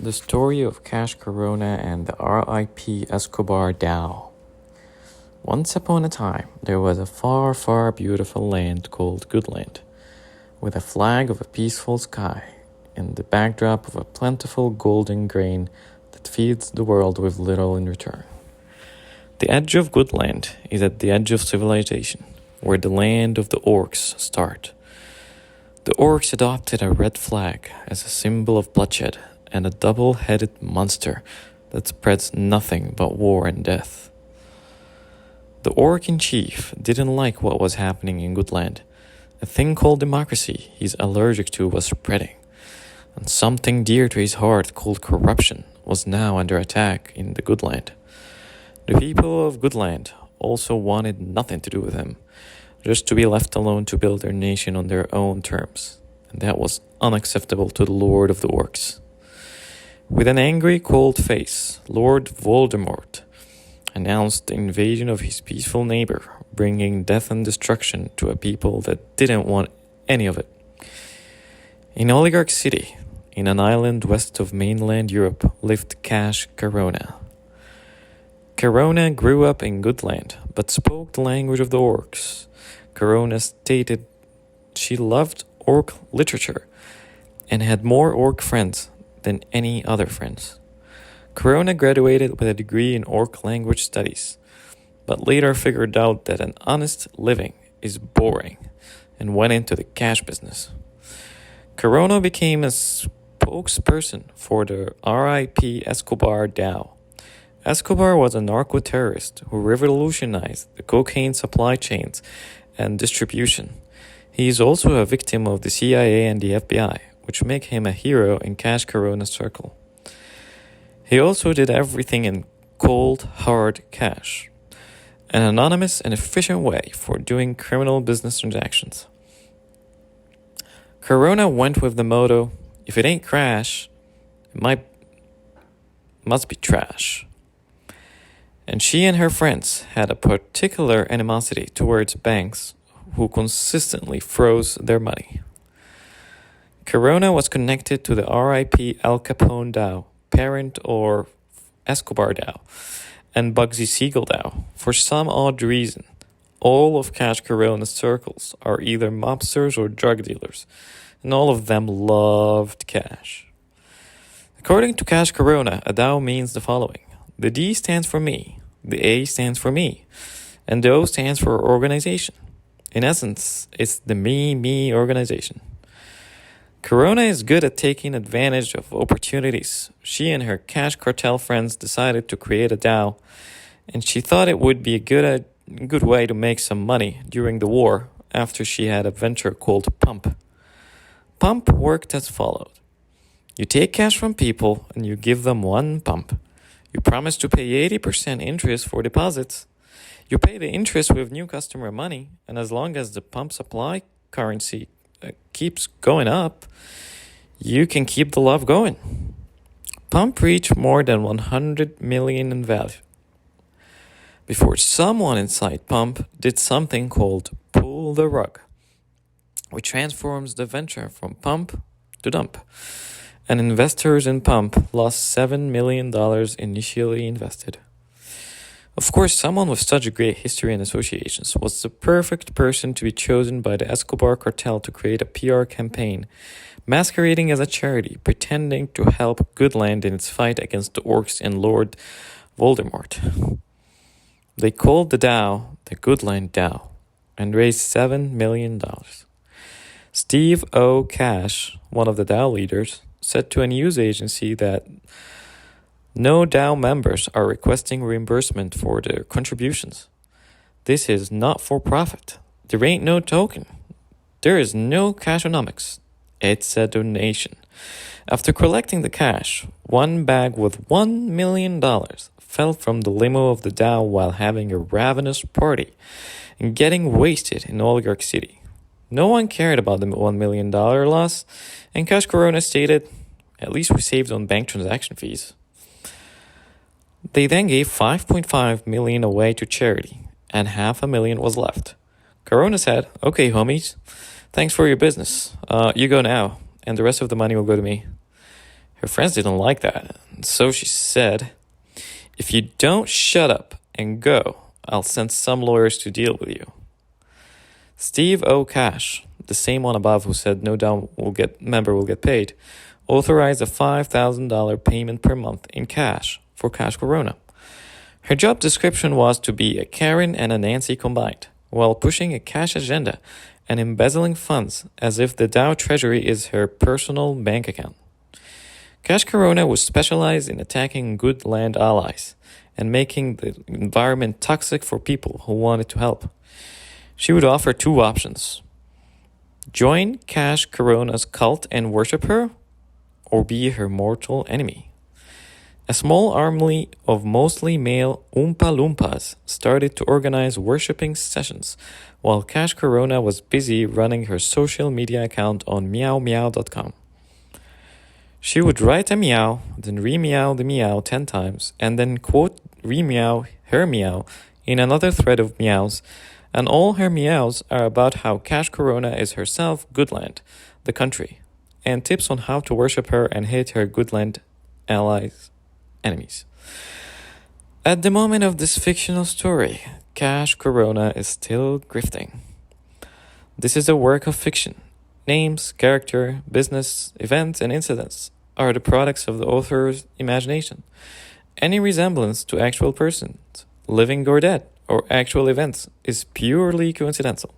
The story of Cash Karona and the R.I.P. Escobar DAO. Once upon a time, there was a far, far beautiful land called Goodland, with a flag of a peaceful sky and the backdrop of a plentiful golden grain that feeds the world with little in return. The edge of Goodland is at the edge of civilization, where the land of the orcs start. The orcs adopted a red flag as a symbol of bloodshed and a double-headed monster that spreads nothing but war and death. The orc in chief didn't like what was happening in Goodland. A thing called democracy he's allergic to was spreading, and something dear to his heart called corruption was now under attack in the Goodland. The people of Goodland also wanted nothing to do with him, just to be left alone to build their nation on their own terms, and that was unacceptable to the Lord of the Orcs. With an angry, cold face, Lord Voldemort announced the invasion of his peaceful neighbor, bringing death and destruction to a people that didn't want any of it. In Oligarch City, in an island west of mainland Europe, lived Cash Karona. Karona grew up in Goodland, but spoke the language of the orcs. Karona stated she loved orc literature and had more orc friends than any other friends. Karona graduated with a degree in orc language studies, but later figured out that an honest living is boring and went into the cash business. Karona became a spokesperson for the R.I.P. Escobar DAO. Escobar was a narco-terrorist who revolutionized the cocaine supply chains and distribution. He is also a victim of the CIA and the FBI, which make him a hero in Cash Karona's circle. He also did everything in cold, hard cash, an anonymous and efficient way for doing criminal business transactions. Karona went with the motto, if it ain't crash, it must be trash. And she and her friends had a particular animosity towards banks who consistently froze their money. Karona was connected to the R.I.P. Al Capone DAO, parent or Escobar DAO, and Bugsy Siegel DAO. For some odd reason, all of Cash Karona's circles are either mobsters or drug dealers, and all of them loved cash. According to Cash Karona, a DAO means the following. The D stands for me, the A stands for me, and the O stands for organization. In essence, it's the me organization. Karona is good at taking advantage of opportunities. She and her cash cartel friends decided to create a DAO, and she thought it would be a good way to make some money during the war after she had a venture called Pump. Pump worked as followed. You take cash from people and you give them one pump. You promise to pay 80% interest for deposits. You pay the interest with new customer money, and as long as the pump supply currency keeps going up, you can keep the love going. Pump reached more than 100 million in value before someone inside Pump did something called pull the rug, which transforms the venture from pump to dump. And investors in Pump lost $7 million initially invested. Of course, someone with such a great history and associations was the perfect person to be chosen by the Escobar cartel to create a PR campaign, masquerading as a charity, pretending to help Goodland in its fight against the orcs and Lord Voldemort. They called the DAO the Goodland DAO and raised $7 million. Steve O. Cash, one of the DAO leaders, said to a news agency that no DAO members are requesting reimbursement for their contributions. This is not for profit. There ain't no token. There is no cashonomics. It's a donation. After collecting the cash, one bag with $1 million fell from the limo of the DAO while having a ravenous party and getting wasted in Oligarch City. No one cared about the $1 million loss, and Cash Karona stated, at least we saved on bank transaction fees. They then gave $5.5 million away to charity, and $500,000 was left. Karona said, okay, homies, thanks for your business. You go now, and the rest of the money will go to me. Her friends didn't like that, so she said, "If you don't shut up and go, I'll send some lawyers to deal with you." Steve O. Cash, the same one above who said no doubt member will get paid, authorized a $5,000 payment per month in cash for Cash Karona. Her job description was to be a Karen and a Nancy combined, while pushing a cash agenda and embezzling funds as if the Dow Treasury is her personal bank account. Cash Karona was specialized in attacking good land allies and making the environment toxic for people who wanted to help. She would offer two options: join Cash Karona's cult and worship her, or be her mortal enemy. A small army of mostly male Oompa Loompas started to organize worshipping sessions, while Cash Karona was busy running her social media account on meowmeow.com. She would write a meow, then re-meow the meow 10 times, and then quote re-meow her meow in another thread of meows, and all her meows are about how Cash Karona is herself Goodland, the country, and tips on how to worship her and hate her Goodland enemies. At the moment of this fictional story, Cash Karona is still grifting. This is a work of fiction. Names, character, business, events, and incidents are the products of the author's imagination. Any resemblance to actual persons, living or dead, or actual events is purely coincidental.